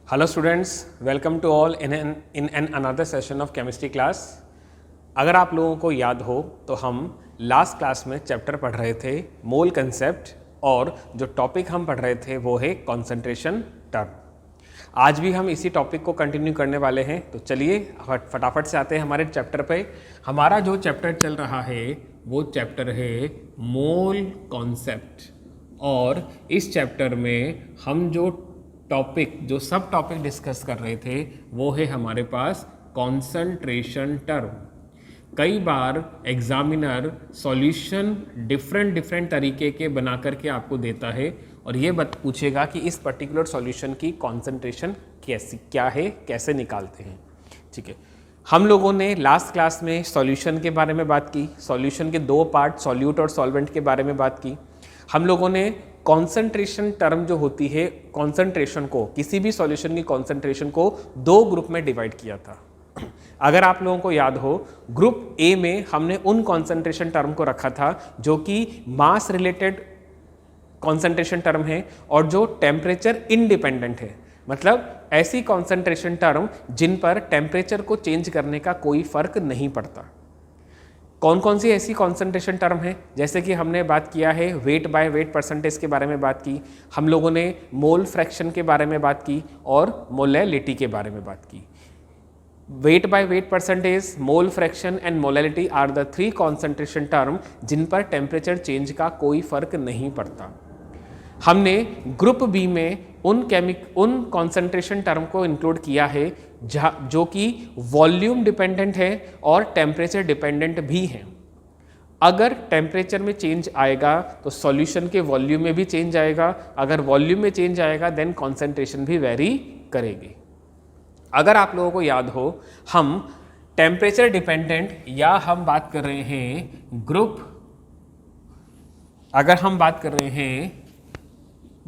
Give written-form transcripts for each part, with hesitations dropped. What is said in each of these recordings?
Hello students, welcome to all in an another session of chemistry class. अगर आप लोगों को याद हो तो हम लास्ट क्लास में चैप्टर पढ़ रहे थे मोल कंसेप्ट, और जो टॉपिक हम पढ़ रहे थे वो है कॉन्सेंट्रेशन टर्म। आज भी हम इसी टॉपिक को कंटिन्यू करने वाले हैं, तो चलिए फटाफट से आते हैं हमारे चैप्टर पे। हमारा जो चैप्टर चल रहा है वो चैप्टर है मोल कॉन्सेप्ट, और इस चैप्टर में हम जो सब टॉपिक डिस्कस कर रहे थे वो है हमारे पास कॉन्सेंट्रेशन टर्म। कई बार एग्जामिनर सॉल्यूशन डिफरेंट तरीके के बना करके आपको देता है और ये पूछेगा कि इस पर्टिकुलर सॉल्यूशन की कॉन्सेंट्रेशन क्या है, कैसे निकालते हैं। ठीक है, हम लोगों ने लास्ट क्लास में सॉल्यूशन के बारे में बात की, सॉल्यूशन के दो पार्ट सॉल्यूट और सॉल्वेंट के बारे में बात की। हम लोगों ने कॉन्सेंट्रेशन टर्म जो होती है, कॉन्सेंट्रेशन को, किसी भी सॉल्यूशन की कॉन्सेंट्रेशन को दो ग्रुप में डिवाइड किया था। अगर आप लोगों को याद हो, ग्रुप ए में हमने उन कॉन्सेंट्रेशन टर्म को रखा था जो कि मास रिलेटेड कॉन्सेंट्रेशन टर्म है और जो टेम्परेचर इंडिपेंडेंट है, मतलब ऐसी कॉन्सेंट्रेशन टर्म जिन पर टेम्परेचर को चेंज करने का कोई फर्क नहीं पड़ता। कौन कौन सी ऐसी कॉन्सेंट्रेशन टर्म है? जैसे कि हमने बात किया है वेट बाय वेट परसेंटेज के बारे में बात की, हम लोगों ने मोल फ्रैक्शन के बारे में बात की और मोलैलिटी के बारे में बात की। Weight by weight percentage, mole fraction and molality are the three concentration term जिन पर टेम्परेचर चेंज का कोई फर्क नहीं पड़ता। हमने ग्रुप बी में उन कॉन्सेंट्रेशन टर्म को इंक्लूड किया है जो कि वॉल्यूम डिपेंडेंट है और टेम्परेचर डिपेंडेंट भी है। अगर टेम्परेचर में चेंज आएगा तो सॉल्यूशन के वॉल्यूम में भी चेंज आएगा, अगर वॉल्यूम में चेंज आएगा देन कॉन्सेंट्रेशन भी वेरी करेगी। अगर आप लोगों को याद हो, हम टेम्परेचर डिपेंडेंट या हम बात कर रहे हैं अगर हम बात कर रहे हैं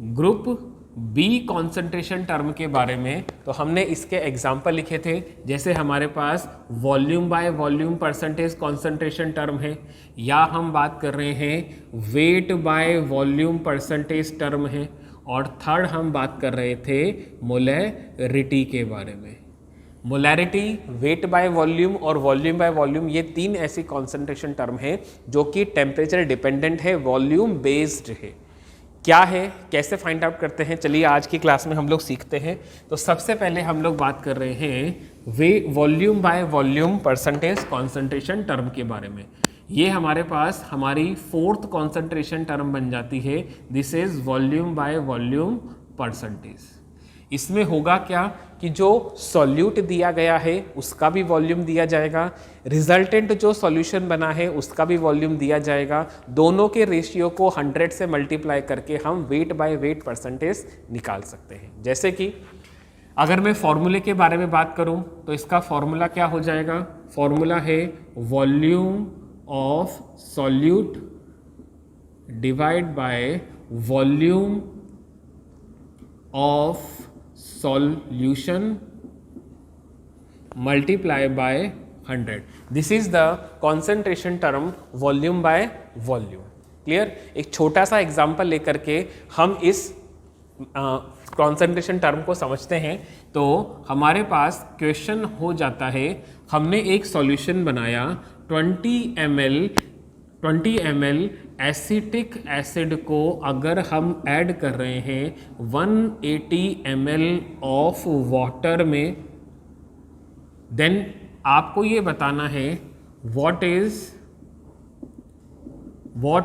ग्रुप बी कॉन्सेंट्रेशन टर्म के बारे में, तो हमने इसके एग्जाम्पल लिखे थे। जैसे हमारे पास volume by volume percentage concentration term है, या हम बात कर रहे हैं weight by volume percentage term है, और थर्ड हम बात कर रहे थे मोलैरिटी के बारे में। मोलैरिटी, वेट बाय वॉल्यूम और वॉल्यूम बाय वॉल्यूम, ये तीन ऐसी कॉन्सेंट्रेशन टर्म है जो कि टेम्परेचर डिपेंडेंट है, वॉल्यूम बेस्ड है। क्या है, कैसे फाइंड आउट करते हैं, चलिए आज की क्लास में हम लोग सीखते हैं। तो सबसे पहले हम लोग बात कर रहे हैं volume by volume percentage concentration term के बारे में। ये हमारे पास हमारी फोर्थ कॉन्सेंट्रेशन टर्म बन जाती है। This is volume by volume percentage. इसमें होगा क्या कि जो सॉल्यूट दिया गया है उसका भी वॉल्यूम दिया जाएगा, रिजल्टेंट जो सॉल्यूशन बना है उसका भी वॉल्यूम दिया जाएगा। दोनों के रेशियो को 100 से मल्टीप्लाई करके हम वेट बाय वेट परसेंटेज निकाल सकते हैं। जैसे कि अगर मैं फॉर्मूले के बारे में बात करूं तो इसका फॉर्मूला क्या हो जाएगा? फॉर्मूला है volume of solute divide by volume of solution multiply by 100. This is the concentration term volume by volume. Clear? एक छोटा सा एग्जाम्पल लेकर के हम इस कॉन्सेंट्रेशन टर्म को समझते हैं। तो हमारे पास क्वेश्चन हो जाता है, हमने एक सॉल्यूशन बनाया 20 ml एसिटिक एसिड को अगर हम ऐड कर रहे हैं 180 ml ऑफ वाटर में, देन आपको ये बताना है what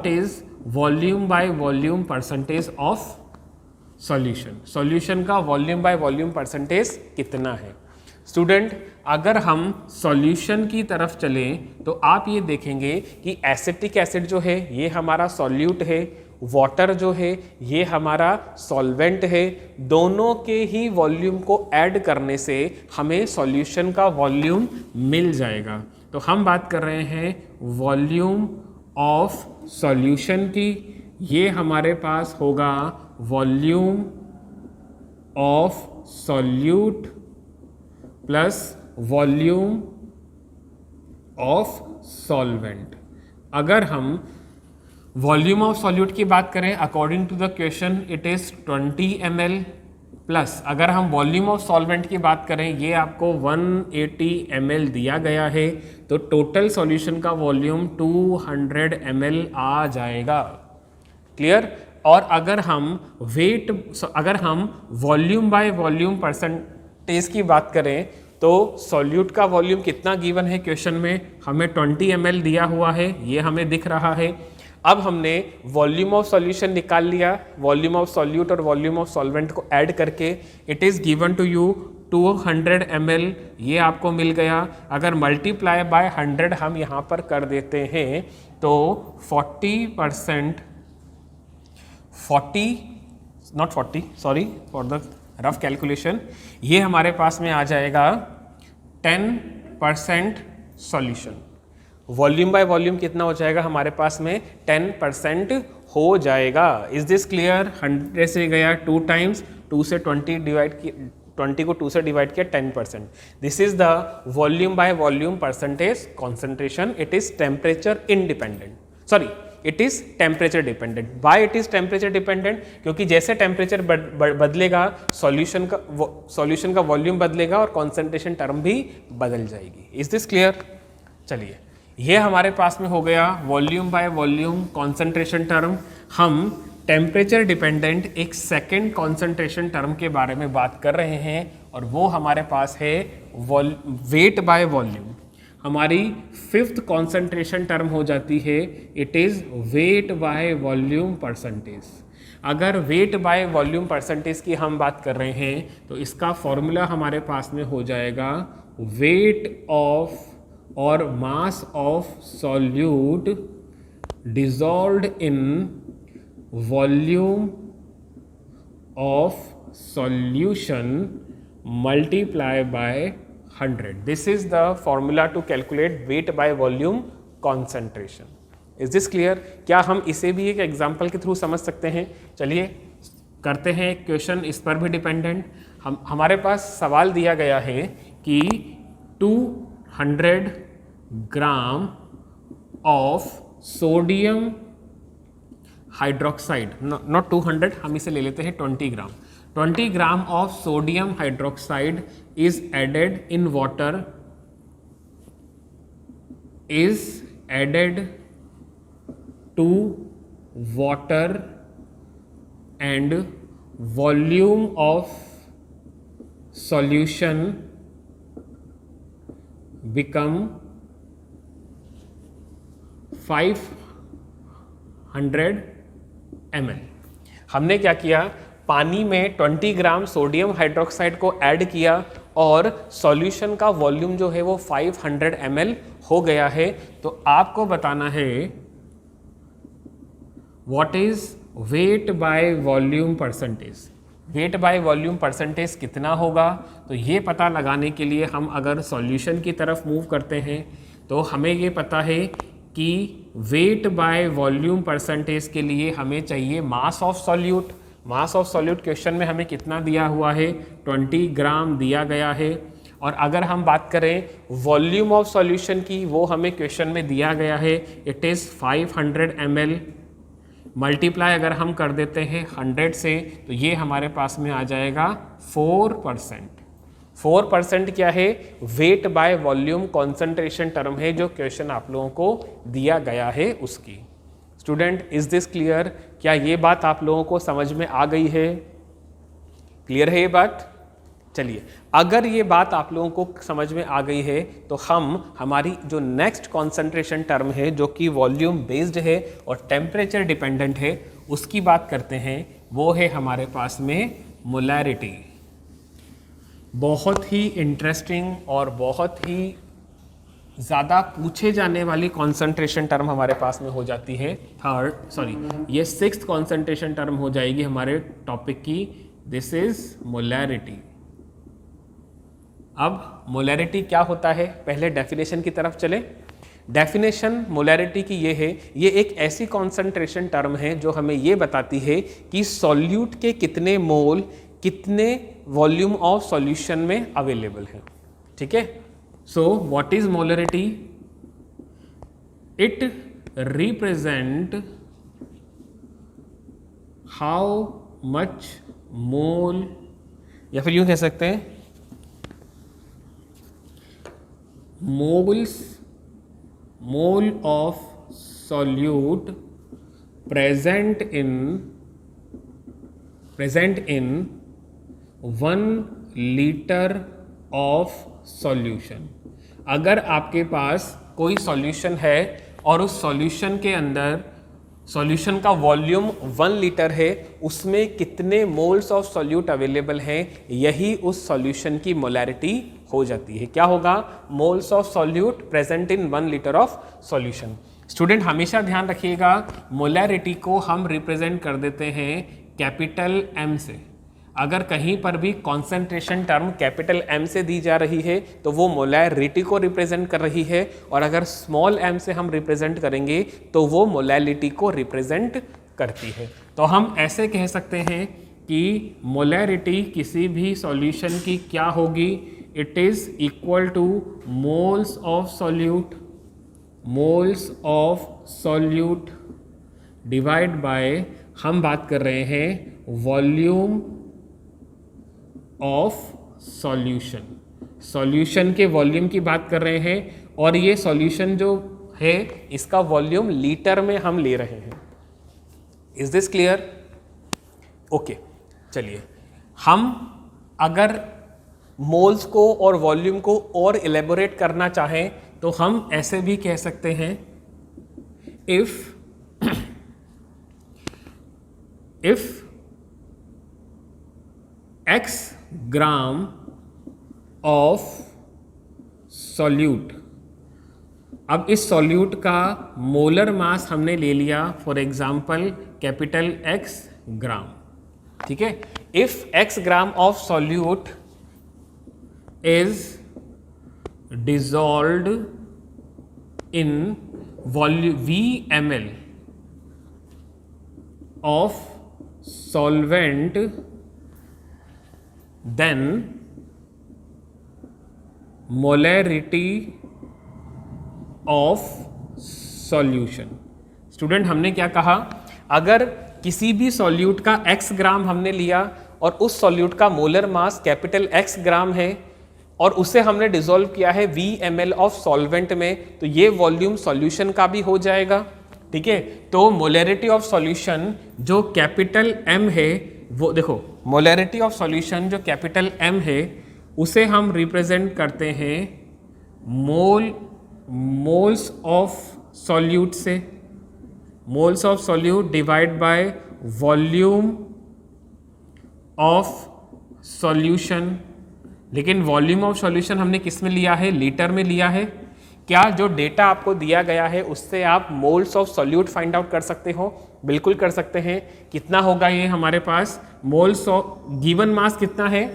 is volume by volume percentage of solution. Solution का वॉल्यूम बाय वॉल्यूम परसेंटेज कितना है? स्टूडेंट, अगर हम सॉल्यूशन की तरफ चलें तो आप ये देखेंगे कि एसिटिक एसिड जो है ये हमारा सॉल्यूट है, वाटर जो है ये हमारा सॉल्वेंट है। दोनों के ही वॉल्यूम को ऐड करने से हमें सॉल्यूशन का वॉल्यूम मिल जाएगा। तो हम बात कर रहे हैं वॉल्यूम ऑफ सॉल्यूशन की। ये हमारे पास होगा volume of solute plus volume of solvent. अगर हम वॉल्यूम ऑफ सॉल्यूट की बात करें according to the question it is 20 ml plus अगर हम वॉल्यूम ऑफ सॉल्वेंट की बात करें, ये आपको 180 ml दिया गया है, तो टोटल सॉल्यूशन का वॉल्यूम 200 ml आ जाएगा। क्लियर? और अगर हम वॉल्यूम बाय वॉल्यूम परसेंटेज की बात करें, तो सॉल्यूट का वॉल्यूम कितना गिवन है क्वेश्चन में, हमें 20 ml दिया हुआ है, ये हमें दिख रहा है। अब हमने वॉल्यूम ऑफ सॉल्यूशन निकाल लिया, वॉल्यूम ऑफ सॉल्यूट और वॉल्यूम ऑफ सॉल्वेंट को ऐड करके it is given to you 200 ml, ये आपको मिल गया। अगर मल्टीप्लाई बाय 100 हम यहाँ पर कर देते हैं तो 40 रफ कैलकुलेशन, ये हमारे पास में आ जाएगा 10% सॉल्यूशन। वॉल्यूम बाय वॉल्यूम कितना हो जाएगा हमारे पास में, 10% हो जाएगा। Is this clear? 100 से गया 2 टाइम्स, 2 से 20 को 2 से डिवाइड किया 10%। This is the volume by volume percentage concentration. It is temperature independent, sorry it is temperature dependent. By it is temperature dependent, क्योंकि जैसे टेम्परेचर बदलेगा सॉल्यूशन का वॉल्यूम बदलेगा और कॉन्सेंट्रेशन टर्म भी बदल जाएगी। Is this clear? चलिए, ये हमारे पास में हो गया volume by volume concentration term. हम टेम्परेचर डिपेंडेंट एक सेकेंड कॉन्सेंट्रेशन टर्म के बारे में बात कर रहे हैं, और वो हमारे पास है वेट बाय वॉल्यूम। हमारी 5th कॉन्सेंट्रेशन टर्म हो जाती है, it is wait by volume percentage. अगर वेट बाय वॉल्यूम परसेंटेज की हम बात कर रहे हैं तो इसका फॉर्मूला हमारे पास में हो जाएगा वेट ऑफ और mass of solute dissolved in volume of solution multiply by 100. This is the formula to calculate weight by volume concentration. Is this clear? क्या हम इसे भी एक एग्जाम्पल के थ्रू समझ सकते हैं? चलिए करते हैं एक क्वेश्चन इस पर भी डिपेंडेंट। हमारे पास सवाल दिया गया है कि 200 gram of sodium hydroxide, not 200, हम इसे ले लेते हैं 20 ग्राम। 20 gram of sodium hydroxide is added in water, is added to water, and volume of solution become 500 ml। हमने क्या किया, पानी में 20 ग्राम सोडियम हाइड्रोक्साइड को ऐड किया और सॉल्यूशन का वॉल्यूम जो है वो 500 ml हो गया है। तो आपको बताना है what is wait by volume percentage. Wait by volume percentage कितना होगा, तो ये पता लगाने के लिए हम अगर सॉल्यूशन की तरफ मूव करते हैं तो हमें ये पता है कि वेट बाय वॉल्यूम परसेंटेज के लिए हमें चाहिए mass of solute. Mass of solute question में हमें कितना दिया हुआ है, 20 ग्राम दिया गया है। और अगर हम बात करें वॉल्यूम ऑफ सॉल्यूशन की, वो हमें क्वेश्चन में दिया गया है, इट इज़ 500 ml। मल्टीप्लाई अगर हम कर देते हैं 100 से, तो ये हमारे पास में आ जाएगा 4%। 4% क्या है, wait by volume concentration term है जो क्वेश्चन आप लोगों को दिया गया है उसकी। Student, is this clear? क्या ये बात आप लोगों को समझ में आ गई है? क्लियर है ये बात? चलिए, अगर ये बात आप लोगों को समझ में आ गई है तो हम हमारी जो नेक्स्ट कॉन्सेंट्रेशन टर्म है जो कि वॉल्यूम बेस्ड है और टेम्परेचर डिपेंडेंट है, उसकी बात करते हैं। वो है हमारे पास में मोलैरिटी। बहुत ही इंटरेस्टिंग और बहुत ही ज़्यादा पूछे जाने वाली कॉन्सेंट्रेशन टर्म हमारे पास में हो जाती है। ये 6th कॉन्सेंट्रेशन टर्म हो जाएगी हमारे टॉपिक की। This is molarity. अब मोलैरिटी क्या होता है, पहले डेफिनेशन की तरफ चले। डेफिनेशन मोलैरिटी की ये है, ये एक ऐसी कॉन्सेंट्रेशन टर्म है जो हमें ये बताती है कि सॉल्यूट के कितने मोल कितने वॉल्यूम ऑफ सॉल्यूशन में अवेलेबल है। ठीक है, so what is molarity? It represent how much mole या फिर यूं कह सकते हैं mole of solute present in 1 litre of solution. अगर आपके पास कोई सॉल्यूशन है और उस सॉल्यूशन के अंदर सॉल्यूशन का वॉल्यूम 1 लीटर है, उसमें कितने मोल्स ऑफ सॉल्यूट अवेलेबल हैं, यही उस सॉल्यूशन की मोलैरिटी हो जाती है। क्या होगा? Moles of solute present in 1 litre of solution. Student हमेशा ध्यान रखिएगा, मोलैरिटी को हम रिप्रेजेंट कर देते हैं कैपिटल M से। अगर कहीं पर भी कॉन्सेंट्रेशन टर्म कैपिटल M से दी जा रही है तो वो मोलैरिटी को रिप्रेजेंट कर रही है, और अगर स्मॉल m से हम रिप्रेजेंट करेंगे तो वो मोलैलिटी को रिप्रेजेंट करती है। तो हम ऐसे कह सकते हैं कि मोलैरिटी किसी भी सॉल्यूशन की क्या होगी? It is equal two moles of solute divide by, हम बात कर रहे हैं वॉल्यूम ऑफ सॉल्यूशन। सॉल्यूशन के वॉल्यूम की बात कर रहे हैं, और ये सॉल्यूशन जो है इसका वॉल्यूम लीटर में हम ले रहे हैं। Is this clear? ओके, चलिए हम अगर मोल्स को और वॉल्यूम को और इलेबोरेट करना चाहें तो हम ऐसे भी कह सकते हैं, if x gram of solute, अब इस सॉल्यूट का मोलर मास हमने ले लिया फॉर एग्जांपल कैपिटल X ग्राम, ठीक है। If x gram of solute is dissolved in VmL of solvent, then molarity of solution। Student हमने क्या कहा? अगर किसी भी सॉल्यूट का x ग्राम हमने लिया और उस सॉल्यूट का मोलर मास कैपिटल X ग्राम है और उसे हमने डिसॉल्व किया है VmL ऑफ सॉल्वेंट में, तो ये वॉल्यूम सॉल्यूशन का भी हो जाएगा, ठीक है। तो मोलैरिटी ऑफ सॉल्यूशन जो कैपिटल M है, वो देखो मोलैरिटी ऑफ सॉल्यूशन जो कैपिटल M है उसे हम रिप्रेजेंट करते हैं मोल्स ऑफ सॉल्यूट से, moles of solute divide by volume of solution. लेकिन वॉल्यूम ऑफ सॉल्यूशन हमने किस में लिया है? लीटर में लिया है। क्या जो डेटा आपको दिया गया है उससे आप moles of solute find out कर सकते हो? बिल्कुल कर सकते हैं। कितना होगा ये हमारे पास? मोल्स ऑफ गिवन मास कितना है?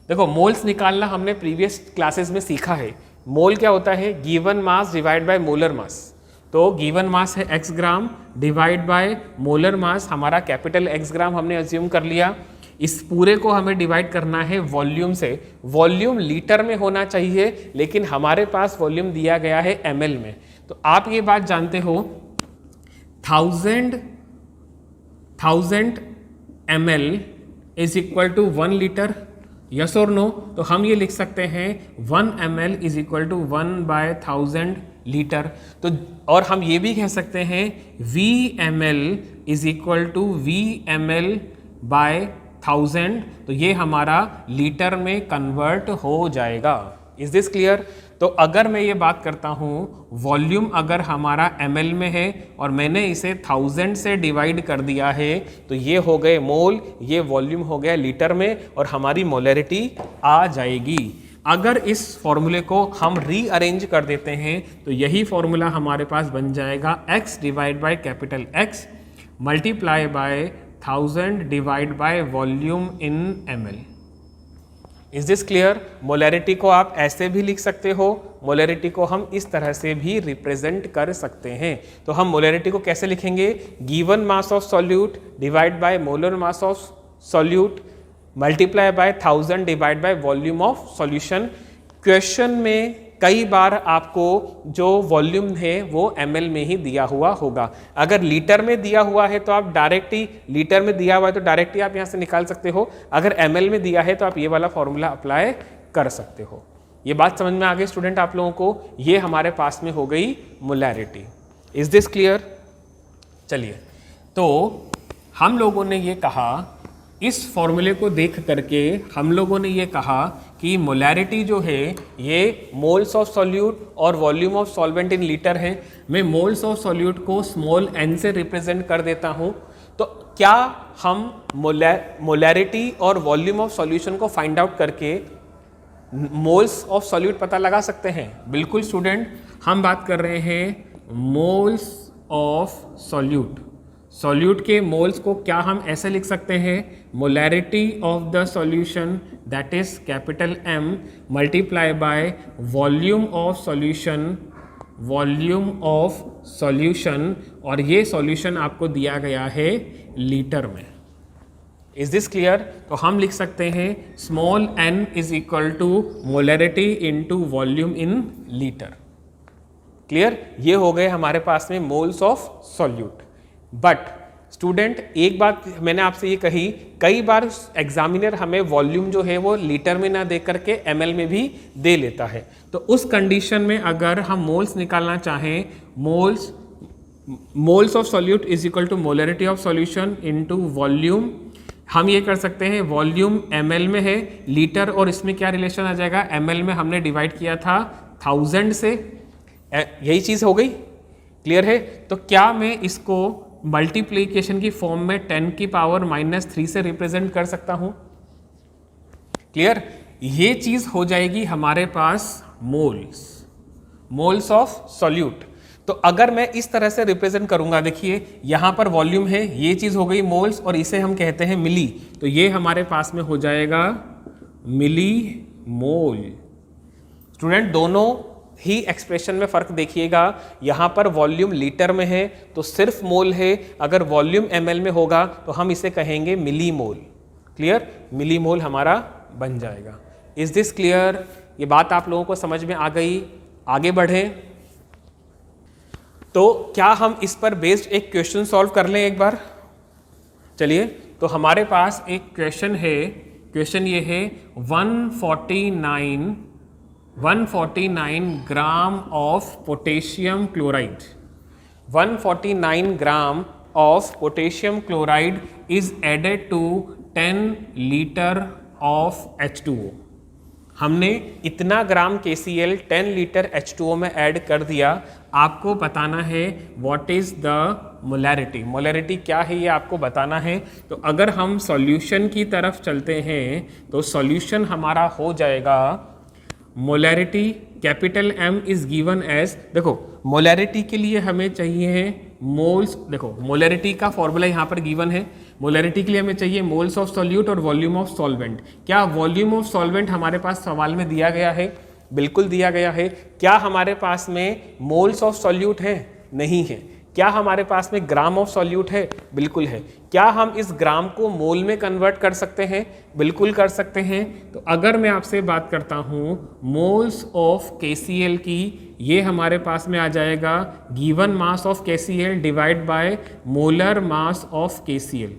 देखो मोल्स निकालना हमने प्रीवियस क्लासेस में सीखा है। मोल क्या होता है? Given mass divide by molar mass. तो गिवन मास है x gram divide by molar mass, हमारा कैपिटल X ग्राम हमने अज्यूम कर लिया। इस पूरे को हमें डिवाइड करना है वॉल्यूम से। वॉल्यूम लीटर में होना चाहिए, लेकिन हमारे पास वॉल्यूम दिया गया है ml में। तो आप ये बात जानते हो 1000 ml is equal to 1 litre, yes और नो? तो हम ये लिख सकते हैं 1 ml is equal to 1/1000 litre. तो और हम ये भी कह सकते हैं VmL is equal to VmL/1000, तो ये हमारा लीटर में कन्वर्ट हो जाएगा। Is this clear? तो अगर मैं ये बात करता हूँ वॉल्यूम अगर हमारा ml में है और मैंने इसे 1000 से डिवाइड कर दिया है, तो ये हो गए मोल, ये वॉल्यूम हो गया लीटर में, और हमारी मोलैरिटी आ जाएगी। अगर इस फॉर्मूले को हम रीअरेंज कर देते हैं तो यही फॉर्मूला हमारे पास बन जाएगा x divide by capital X multiply by 1000 divide by volume in ml। Is this clear? Molarity को आप ऐसे भी लिख सकते हो, मोलैरिटी को हम इस तरह से भी रिप्रेजेंट कर सकते हैं। तो हम मोलैरिटी को कैसे लिखेंगे? Given mass of solute divide by molar mass of solute multiply by 1000 divide by volume of solution. Question में कई बार आपको जो वॉल्यूम है वो ml में ही दिया हुआ होगा। अगर लीटर में दिया हुआ है तो आप डायरेक्ट ही, लीटर में दिया हुआ है तो डायरेक्ट ही आप यहाँ से निकाल सकते हो। अगर ml में दिया है तो आप ये वाला फॉर्मूला अप्लाई कर सकते हो। ये बात समझ में आ गई स्टूडेंट आप लोगों को? ये हमारे पास में हो गई मोलैरिटी। Is this clear? चलिए, तो हम लोगों ने ये कहा, इस फॉर्मूले को देख करके हम लोगों ने ये कहा कि मोलैरिटी जो है ये मोल्स ऑफ सॉल्यूट और volume of solvent in litre है। मैं मोल्स ऑफ सॉल्यूट को स्मॉल n से रिप्रेजेंट कर देता हूँ। तो क्या हम मोलैरिटी और वॉल्यूम ऑफ सॉल्यूशन को फाइंड आउट करके मोल्स ऑफ सॉल्यूट पता लगा सकते हैं? बिल्कुल स्टूडेंट, हम बात कर रहे हैं मोल्स ऑफ सॉल्यूट। सॉल्यूट के मोल्स को क्या हम ऐसे लिख सकते हैं? Molarity of the solution that is capital M multiply by volume of solution, volume of solution, और ये सॉल्यूशन आपको दिया गया है लीटर में। Is this clear? तो हम लिख सकते हैं small n is equal to molarity into volume in litre. Clear? ये हो गए हमारे पास में moles of solute. But student, एक बात मैंने आपसे ये कही, कई बार एग्जामिनर हमें वॉल्यूम जो है वो लीटर में ना दे करके ml में भी दे लेता है। तो उस कंडीशन में अगर हम मोल्स निकालना चाहें, moles of solute is equal to molarity of solution into volume, हम ये कर सकते हैं वॉल्यूम ml में है, लीटर और इसमें क्या रिलेशन आ जाएगा? ml में हमने डिवाइड किया था 1000 से, यही चीज़ हो गई। क्लियर है? तो क्या मैं इसको मल्टीप्लिकेशन की फॉर्म में 10 की पावर -3 से रिप्रेजेंट कर सकता हूं? क्लियर? ये चीज हो जाएगी हमारे पास मोल्स ऑफ सॉल्यूट। तो अगर मैं इस तरह से रिप्रेजेंट करूंगा, देखिए यहां पर वॉल्यूम है, ये चीज हो गई मोल्स, और इसे हम कहते हैं मिली, तो ये हमारे पास में हो जाएगा मिली मोल। स्टूडेंट, दोनों ही एक्सप्रेशन में फर्क देखिएगा, यहां पर वॉल्यूम लीटर में है तो सिर्फ मोल है, अगर वॉल्यूम ml में होगा तो हम इसे कहेंगे मिली मोल। क्लियर? मिली मोल हमारा बन जाएगा। Is this clear? ये बात आप लोगों को समझ में आ गई? आगे बढ़े तो क्या हम इस पर बेस्ड एक क्वेश्चन सॉल्व कर लें एक बार? चलिए, तो हमारे पास एक क्वेश्चन है। क्वेश्चन ये है 149 gram of potassium chloride, 149 gram of potassium chloride is added to 10 litre of H2O। हमने इतना ग्राम KCl 10 लीटर H2O में ऐड कर दिया। आपको बताना है what is the molarity. Molarity क्या है ये आपको बताना है। तो अगर हम सॉल्यूशन की तरफ चलते हैं तो सॉल्यूशन हमारा हो जाएगा molarity capital M is given as, देखो मोलैरिटी के लिए हमें चाहिए है मोल्स, देखो मोलैरिटी का फॉर्मूला यहाँ पर गिवन है। मोलैरिटी के लिए हमें चाहिए मोल्स ऑफ सॉल्यूट और वॉल्यूम ऑफ सॉल्वेंट। क्या वॉल्यूम ऑफ सॉल्वेंट हमारे पास सवाल में दिया गया है? बिल्कुल दिया गया है। क्या हमारे पास में मोल्स ऑफ सॉल्यूट है? नहीं है। क्या हमारे पास में ग्राम ऑफ सॉल्यूट है? बिल्कुल है। क्या हम इस ग्राम को मोल में कन्वर्ट कर सकते हैं? बिल्कुल कर सकते हैं। तो अगर मैं आपसे बात करता हूं मोल्स ऑफ KCl की, ये हमारे पास में आ जाएगा given mass of KCl divide by molar mass of KCl।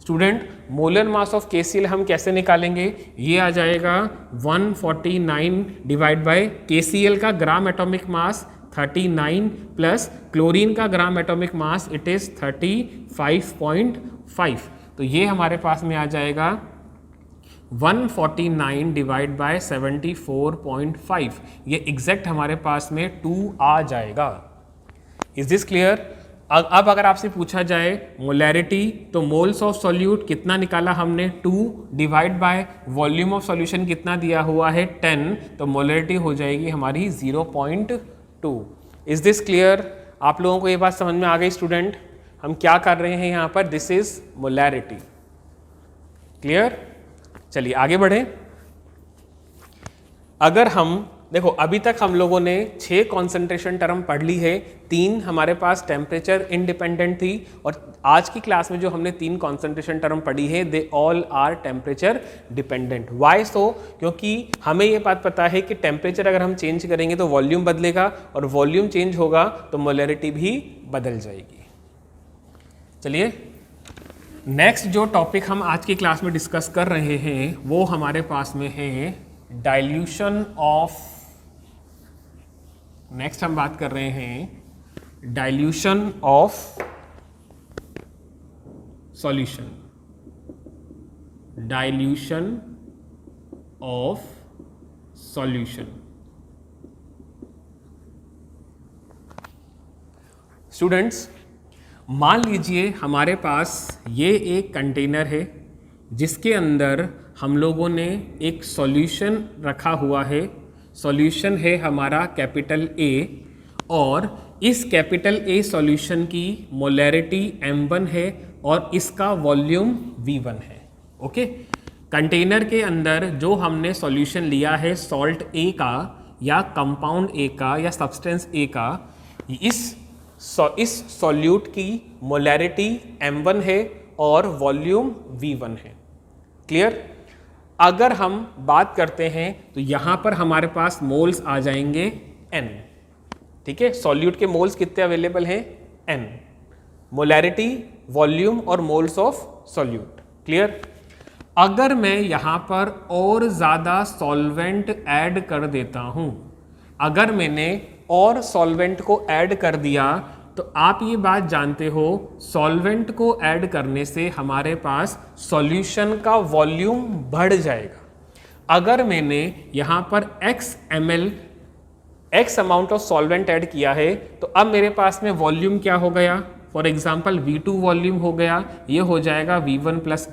Student, molar mass of KCl हम कैसे निकालेंगे? ये आ जाएगा 149 डिवाइड बाय KCl का gram atomic mass 39 plus chlorine का gram atomic mass it is 35.5। तो ये हमारे पास में आ जाएगा 149 डिवाइड बाय 74.5। ये एग्जैक्ट हमारे पास में 2 आ जाएगा। Is this clear? अब अगर आपसे पूछा जाए मोलैरिटी, तो मोल्स ऑफ सॉल्यूट कितना निकाला हमने? 2 divide by volume of solution कितना दिया हुआ है? 10। तो मोलैरिटी हो जाएगी हमारी 0.2। Is this clear? आप लोगों को ये बात समझ में आ गई स्टूडेंट? हम क्या कर रहे हैं यहाँ पर? This is molarity. क्लियर? चलिए आगे बढ़े। अगर हम देखो अभी तक हम लोगों ने 6 कॉन्सेंट्रेशन टर्म पढ़ ली है, 3 हमारे पास टेम्परेचर इंडिपेंडेंट थी, और आज की क्लास में जो हमने 3 कॉन्सेंट्रेशन टर्म पढ़ी है they all are temperature dependent. Why so? क्योंकि हमें ये बात पता है कि टेम्परेचर अगर हम चेंज करेंगे तो वॉल्यूम बदलेगा, और वॉल्यूम चेंज होगा तो मोलैरिटी भी बदल जाएगी। चलिए नेक्स्ट जो टॉपिक हम आज की क्लास में डिस्कस कर रहे हैं वो हमारे पास में है डाइल्यूशन ऑफ, नेक्स्ट हम बात कर रहे हैं dilution of solution, dilution of solution. Students मान लीजिए हमारे पास ये एक कंटेनर है जिसके अंदर हम लोगों ने एक सॉल्यूशन रखा हुआ है। सॉल्यूशन है हमारा कैपिटल ए, और इस कैपिटल ए सॉल्यूशन की मोलैरिटी m1 है और इसका वॉल्यूम v1 है। ओके, कंटेनर के अंदर जो हमने सॉल्यूशन लिया है सॉल्ट ए का या कंपाउंड ए का या सब्सटेंस ए का, इस सॉल्यूट की मोलैरिटी m1 है और वॉल्यूम v1 है। क्लियर? अगर हम बात करते हैं तो यहाँ पर हमारे पास मोल्स आ जाएंगे n। ठीक है, सॉल्यूट के मोल्स कितने अवेलेबल हैं? n। मोलैरिटी, वॉल्यूम और मोल्स ऑफ सॉल्यूट। क्लियर? अगर मैं यहाँ पर और ज़्यादा सॉल्वेंट ऐड कर देता हूँ, अगर मैंने और सॉल्वेंट को ऐड कर दिया तो आप ये बात जानते हो सॉल्वेंट को ऐड करने से हमारे पास सॉल्यूशन का वॉल्यूम बढ़ जाएगा। अगर मैंने यहाँ पर x amount of solvent add किया है तो अब मेरे पास में वॉल्यूम क्या हो गया? फॉर एग्जांपल v2 वॉल्यूम हो गया, ये हो जाएगा v1 plus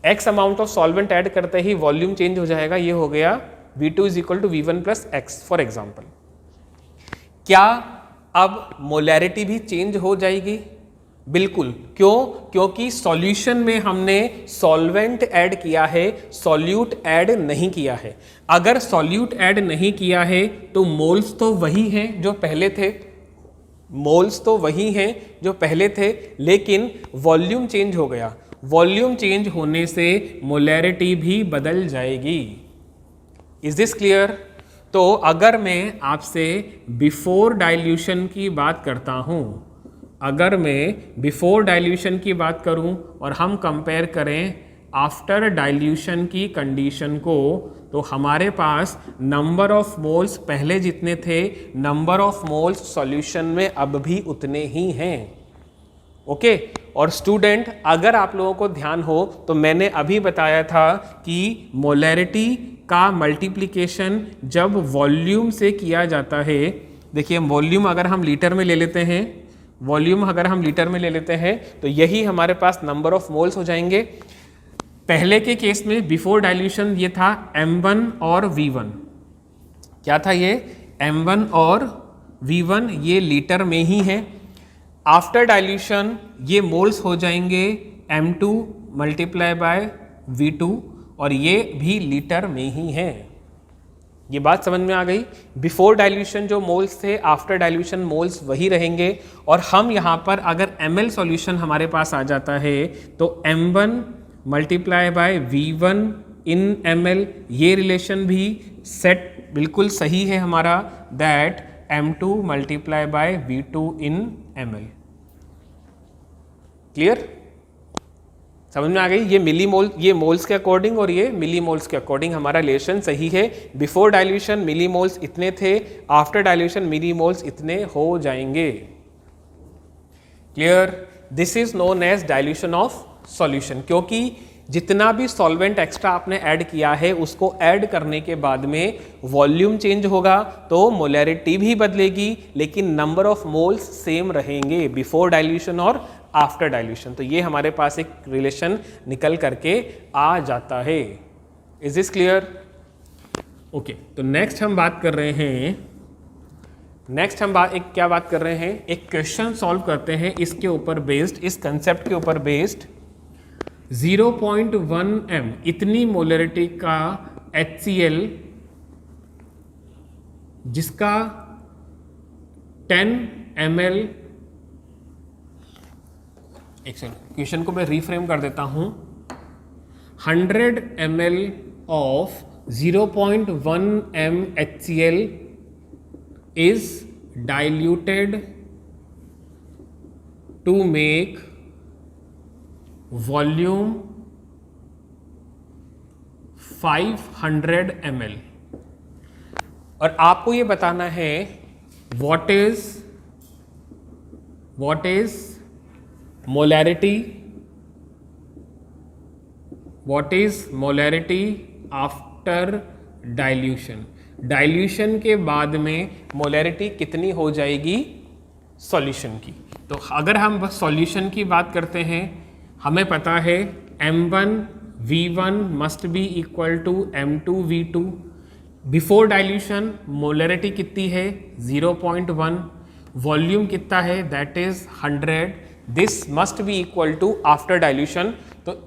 x amount of solvent add करते ही वॉल्यूम चेंज हो जाएगा, ये हो गया v2 is equal to v1 plus x for example. क्या अब मोलैरिटी भी चेंज हो जाएगी? बिल्कुल। क्यों? क्योंकि सॉल्यूशन में हमने सॉल्वेंट ऐड किया है, सॉल्यूट ऐड नहीं किया है। अगर सॉल्यूट ऐड नहीं किया है तो मोल्स तो वही हैं जो पहले थे, मोल्स तो वही हैं जो पहले थे, लेकिन वॉल्यूम चेंज हो गया। वॉल्यूम चेंज होने से मोलैरिटी भी बदल जाएगी। Is this clear? तो अगर मैं आपसे बिफोर डाइल्यूशन की बात करता हूँ, अगर मैं बिफोर डाइल्यूशन की बात करूँ और हम कंपेयर करें आफ्टर डाइल्यूशन की कंडीशन को, तो हमारे पास नंबर ऑफ मोल्स पहले जितने थे, नंबर ऑफ मोल्स सॉल्यूशन में अब भी उतने ही हैं। ओके, और स्टूडेंट अगर आप लोगों को ध्यान हो तो मैंने अभी बताया था कि मोलैरिटी का मल्टीप्लिकेशन जब वॉल्यूम से किया जाता है, देखिए वॉल्यूम अगर हम लीटर में ले लेते हैं, वॉल्यूम अगर हम लीटर में ले लेते हैं तो यही हमारे पास नंबर ऑफ मोल्स हो जाएंगे। पहले के केस में बिफोर डाइल्यूशन ये था m1 और v1, क्या था ये? m1 और v1 ये लीटर में ही है। आफ्टर डाइल्यूशन ये मोल्स हो जाएंगे m2 मल्टीप्लाई बाय v2 और ये भी लीटर में ही है। ये बात समझ में आ गई? बिफोर डाइल्यूशन जो मोल्स थे, आफ्टर डाइल्यूशन मोल्स वही रहेंगे। और हम यहाँ पर अगर ml सॉल्यूशन हमारे पास आ जाता है तो m1 multiply by v1 in ml, ये रिलेशन भी सेट बिल्कुल सही है हमारा, that m2 multiply by v2 in ml। Clear? समझ में आ गई? ये मिली मोल, ये मोल्स के अकॉर्डिंग और ये मिली मोल्स के अकॉर्डिंग हमारा रिलेशन सही है। बिफोर डाइल्यूशन मिली मोल्स इतने थे, आफ्टर डाइल्यूशन मिली मोल्स इतने हो जाएंगे। Clear? This is known as dilution of solution, क्योंकि जितना भी सॉल्वेंट एक्स्ट्रा आपने ऐड किया है उसको ऐड करने के बाद में वॉल्यूम चेंज होगा तो मोलैरिटी भी बदलेगी, लेकिन नंबर ऑफ मोल्स सेम रहेंगे बिफोर डाइल्यूशन और आफ्टर डाइल्यूशन। तो ये हमारे पास एक रिलेशन निकल करके आ जाता है। Is this clear? ओके, तो नेक्स्ट हम बात कर रहे हैं, क्या बात कर रहे हैं? एक क्वेश्चन सॉल्व करते हैं इसके ऊपर बेस्ड, इस कंसेप्ट के ऊपर बेस्ड। 0.1 m इतनी मोलरिटी का HCl जिसका 10 ml, एक सेकंड क्वेश्चन को मैं रीफ्रेम कर देता हूं, 100 ml of 0.1 m HCl is diluted to make volume 500 ml, और आपको ये बताना है what is molarity, after dilution. Dilution के बाद में मोलैरिटी कितनी हो जाएगी सॉल्यूशन की। तो अगर हम बस सॉल्यूशन की बात करते हैं, हमें पता है M1 V1 must be equal to M2 V2। Before dilution molarity कितनी है 0.1, वॉल्यूम कितना है that is 100, this must be equal to after dilution. तो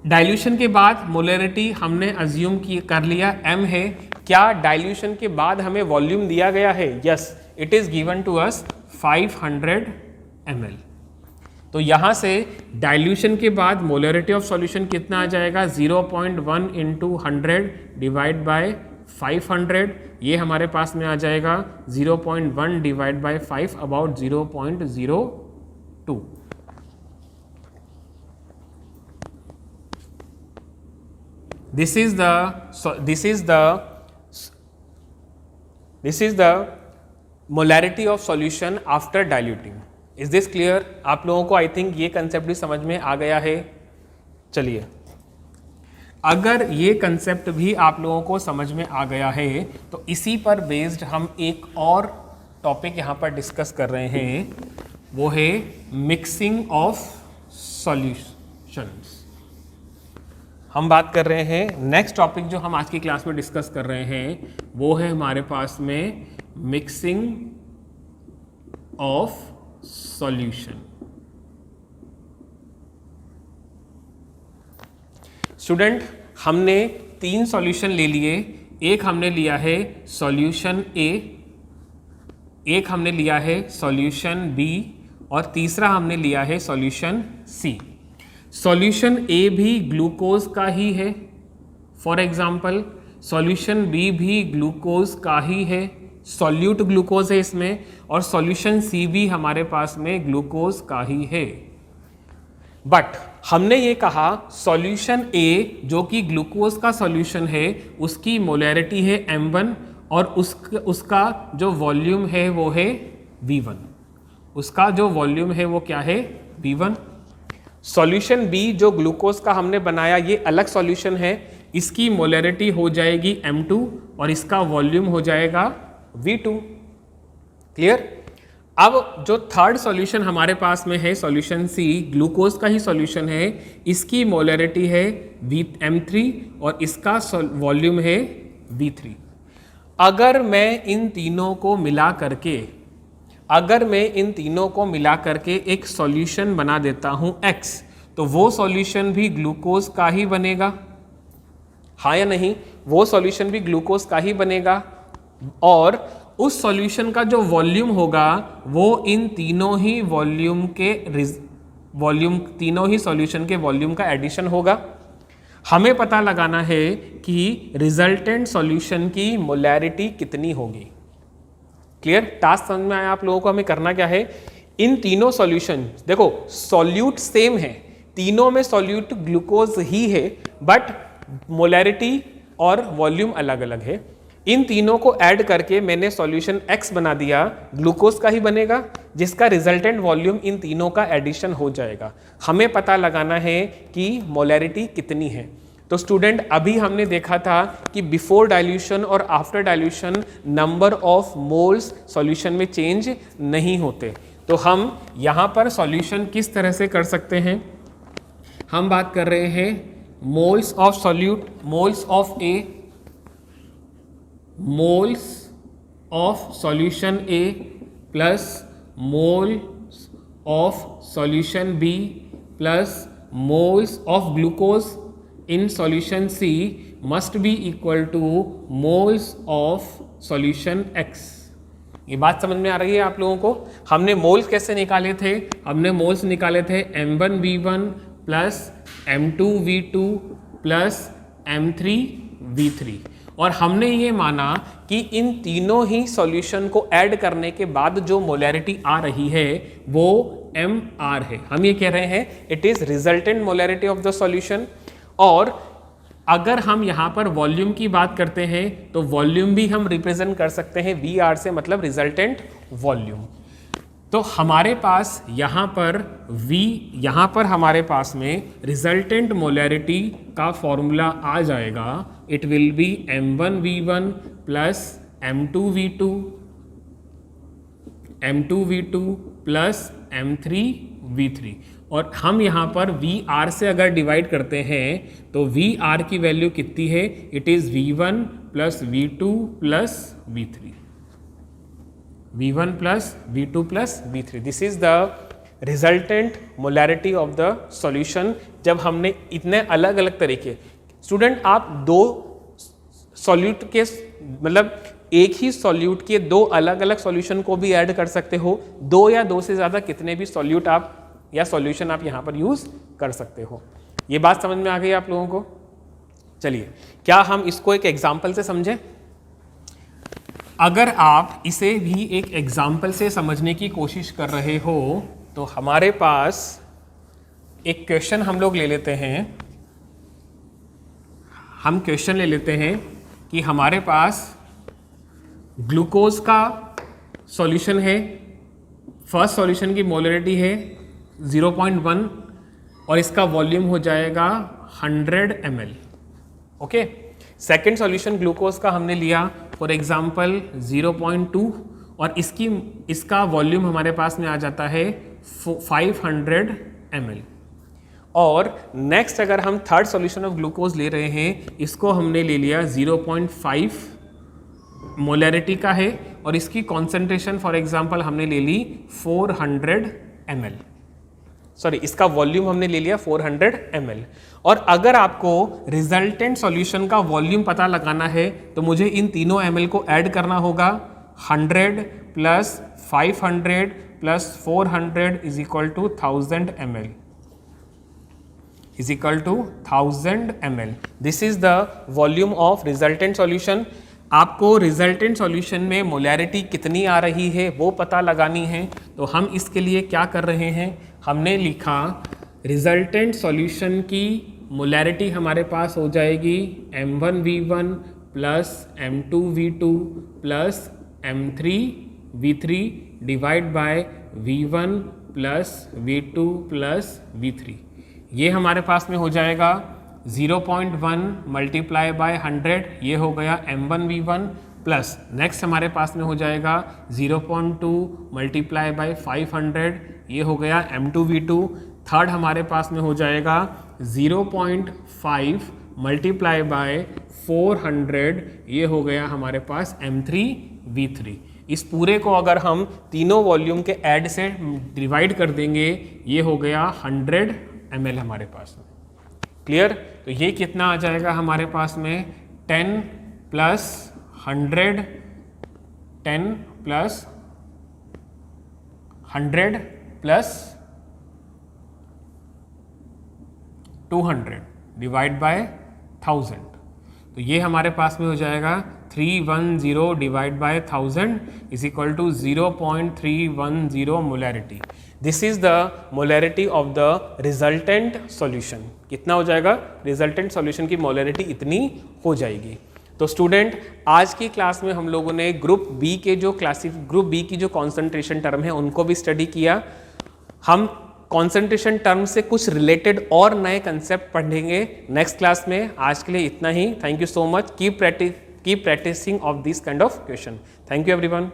डाइल्यूशन के बाद मोलैरिटी हमने अज्यूम कर लिया m है। क्या डाइल्यूशन के बाद हमें वॉल्यूम दिया गया है? Yes, it is given to us 500 ml। तो यहां से डाइल्यूशन के बाद मोलैरिटी ऑफ सॉल्यूशन कितना आ जाएगा 0.1 इंटू 100 डिवाइड बाय 500, ये हमारे पास में आ जाएगा 0.1 divide by 5 about 0.02। This is the molarity of solution after diluting. Is this clear? आप लोगों को आई थिंक ये कंसेप्ट भी समझ में आ गया है। चलिए, अगर ये कंसेप्ट भी आप लोगों को समझ में आ गया है तो इसी पर बेस्ड हम एक और टॉपिक यहाँ पर डिस्कस कर रहे हैं, वो है मिक्सिंग ऑफ सॉल्यूशंस। हम बात कर रहे हैं, नेक्स्ट टॉपिक जो हम आज की क्लास में डिस्कस कर रहे हैं वो है हमारे पास में मिक्सिंग ऑफ सॉल्यूशन। स्टूडेंट, हमने 3 सॉल्यूशन ले लिए। एक हमने लिया है सॉल्यूशन ए, एक हमने लिया है सॉल्यूशन बी और तीसरा हमने लिया है सॉल्यूशन सी। सॉल्यूशन ए भी ग्लूकोज का ही है, फॉर एग्जाम्पल सॉल्यूशन बी भी ग्लूकोज का ही है, सॉल्यूट ग्लूकोज है इसमें, और सॉल्यूशन सी भी हमारे पास में ग्लूकोज का ही है। बट हमने ये कहा सॉल्यूशन ए जो कि ग्लूकोज का सॉल्यूशन है उसकी मोलैरिटी है M1 और उसका जो वॉल्यूम है वो है V1। उसका जो वॉल्यूम है वो क्या है V1। सॉल्यूशन बी जो ग्लूकोज का हमने बनाया ये अलग सॉल्यूशन है, इसकी मोलैरिटी हो जाएगी M2 और इसका वॉल्यूम हो जाएगा V2। क्लियर? अब जो थर्ड सॉल्यूशन हमारे पास में है सॉल्यूशन सी, ग्लूकोज का ही सॉल्यूशन है, इसकी मोलैरिटी है M3 और इसका वॉल्यूम है V3। अगर मैं इन तीनों को मिला करके एक सॉल्यूशन बना देता हूं X, तो वो सॉल्यूशन भी ग्लूकोज का ही बनेगा, हाँ या नहीं? वो सॉल्यूशन भी ग्लूकोज का ही बनेगा और उस सॉल्यूशन का जो वॉल्यूम होगा वो इन तीनों ही सॉल्यूशन के वॉल्यूम का एडिशन होगा। हमें पता लगाना है कि रिजल्टेंट सॉल्यूशन की मोलैरिटी कितनी होगी। क्लियर? टास्क समझ में आया आप लोगों को? हमें करना क्या है, इन तीनों सॉल्यूशन, देखो सॉल्यूट सेम है, तीनों में सॉल्यूट ग्लूकोज ही है बट मोलैरिटी और वॉल्यूम अलग अलग है। इन तीनों को ऐड करके मैंने सॉल्यूशन X बना दिया, ग्लूकोज का ही बनेगा जिसका रिजल्टेंट वॉल्यूम इन तीनों का एडिशन हो जाएगा। हमें पता लगाना है कि मोलैरिटी कितनी है। तो स्टूडेंट, अभी हमने देखा था कि बिफोर डाइल्यूशन और after dilution number of moles solution में चेंज नहीं होते। तो हम यहाँ पर सॉल्यूशन किस तरह से कर सकते हैं, हम बात कर रहे हैं moles of solute, moles of A, moles of solution A plus moles of solution B plus moles of glucose in solution C must be equal to moles of solution X. ये बात समझ में आ रही है आप लोगों को? हमने मोल्स कैसे निकाले थे? हमने मोल्स निकाले थे M1V1 plus M2V2 plus M3V3 और हमने ये माना कि इन तीनों ही सॉल्यूशन को ऐड करने के बाद जो मोलैरिटी आ रही है वो MR है। हम ये कह रहे हैं it is resultant molarity of the solution. और अगर हम यहाँ पर वॉल्यूम की बात करते हैं तो वॉल्यूम भी हम रिप्रेजेंट कर सकते हैं VR से, मतलब रिजल्टेंट वॉल्यूम। तो हमारे पास यहाँ पर हमारे पास में रिजल्टेंट मोलैरिटी का फॉर्मूला आ जाएगा। It will be M1V1 plus M2V2 plus M3V3 और हम यहाँ पर VR से अगर डिवाइड करते हैं तो VR की वैल्यू कितनी है? It is V1 plus V2 plus V3, V1 plus V2 plus V3। This is the resultant molarity of the solution. जब हमने इतने अलग अलग तरीके, स्टूडेंट आप दो सॉल्यूट के मतलब एक ही सॉल्यूट के दो अलग अलग सॉल्यूशन को भी ऐड कर सकते हो, दो या दो से ज़्यादा कितने भी सॉल्यूट आप या सॉल्यूशन आप यहाँ पर यूज़ कर सकते हो। ये बात समझ में आ गई आप लोगों को? चलिए, क्या हम इसको एक एग्जाम्पल से समझें? अगर आप इसे भी एक एग्जाम्पल से समझने की कोशिश कर रहे हो तो हमारे पास एक क्वेश्चन हम लोग ले लेते हैं। हम क्वेश्चन ले लेते हैं कि हमारे पास ग्लूकोज का सॉल्यूशन है। फर्स्ट सॉल्यूशन की मोलैरिटी है 0.1 और इसका वॉल्यूम हो जाएगा 100 ml। Okay, second solution glucose का हमने लिया फॉर एग्जांपल 0.2 और इसका वॉल्यूम हमारे पास में आ जाता है 500 ml। और नेक्स्ट अगर हम थर्ड सॉल्यूशन ऑफ ग्लूकोज ले रहे हैं, इसको हमने ले लिया 0.5 मोलैरिटी का है और इसकी कॉन्सेंट्रेशन फॉर एग्जांपल हमने ले ली 400 ml। सॉरी, इसका वॉल्यूम हमने ले लिया 400 ml। और अगर आपको रिजल्टेंट सॉल्यूशन का वॉल्यूम पता लगाना है तो मुझे इन तीनों ml को ऐड करना होगा। 100 plus 500 plus 400 is equal to 1000 ml is equal to 1000 ml। This is the volume of resultant solution. आपको रिजल्टेंट सॉल्यूशन में मोलैरिटी कितनी आ रही है वो पता लगानी है। तो हम इसके लिए क्या कर रहे हैं, हमने लिखा रिजल्टेंट सॉल्यूशन की मोलैरिटी हमारे पास हो जाएगी M1V1 plus M2V2 plus M3V3 divide by V1 plus V2 plus V3। ये हमारे पास में हो जाएगा 0.1 मल्टीप्लाई बाय 100, ये हो गया M1V1 प्लस नेक्स्ट हमारे पास में हो जाएगा 0.2 मल्टीप्लाई बाय 500, ये हो गया M2V2। थर्ड हमारे पास में हो जाएगा 0.5 मल्टीप्लाई बाय 400, ये हो गया हमारे पास M3V3। इस पूरे को अगर हम तीनों वॉल्यूम के ऐड से डिवाइड कर देंगे, ये हो गया 100 ml हमारे पास में। क्लियर? तो ये कितना आ जाएगा हमारे पास में 10 plus 100, 10 plus 100 plus 200 divide by 1000। तो ये हमारे पास में हो जाएगा 310 divide by 1000 is equal to 0.310 molarity. This is the molarity of the resultant solution. कितना हो जाएगा? रिजल्टेंट सॉल्यूशन की मोलैरिटी इतनी हो जाएगी। तो स्टूडेंट, आज की क्लास में हम लोगों ने ग्रुप बी की जो कॉन्सेंट्रेशन टर्म है उनको भी स्टडी किया। हम कॉन्सेंट्रेशन टर्म से कुछ रिलेटेड और नए कंसेप्ट पढ़ेंगे नेक्स्ट क्लास में। आज के लिए इतना ही। Thank you so much. Keep practising of this kind of question. Thank you everyone.